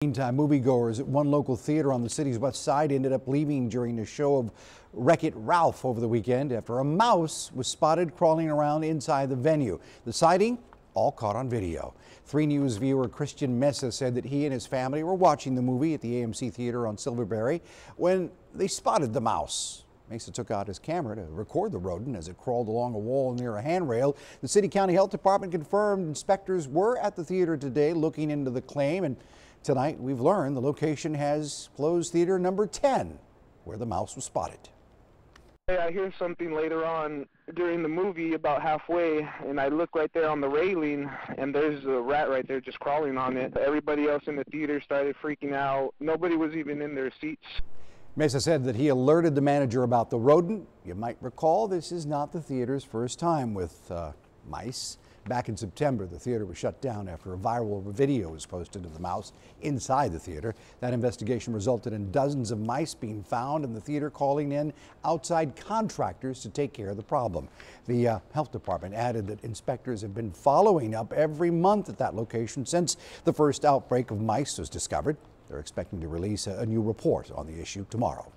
Meantime, moviegoers at one local theater on the city's west side ended up leaving during a show of Wreck-It Ralph over the weekend after a mouse was spotted crawling around inside the venue. The sighting all caught on video. 3 News viewer Christi-Nueces said that he and his family were watching the movie at the AMC Theater on Silverberry when they spotted the mouse. Mesa took out his camera to record the rodent as it crawled along a wall near a handrail. The City-County Health Department confirmed inspectors were at the theater today looking into the claim, and tonight we've learned the location has closed theater number 10, where the mouse was spotted. I hear something later on during the movie about halfway, and I look right there on the railing, and there's a rat right there just crawling on it. Everybody else in the theater started freaking out. Nobody was even in their seats. Mesa said that he alerted the manager about the rodent. You might recall this is not the theater's first time with mice. Back in September, the theater was shut down after a viral video was posted of the mouse inside the theater. That investigation resulted in dozens of mice being found and the theater calling in outside contractors to take care of the problem. The health department added that inspectors have been following up every month at that location since the first outbreak of mice was discovered. They're expecting to release a new report on the issue tomorrow.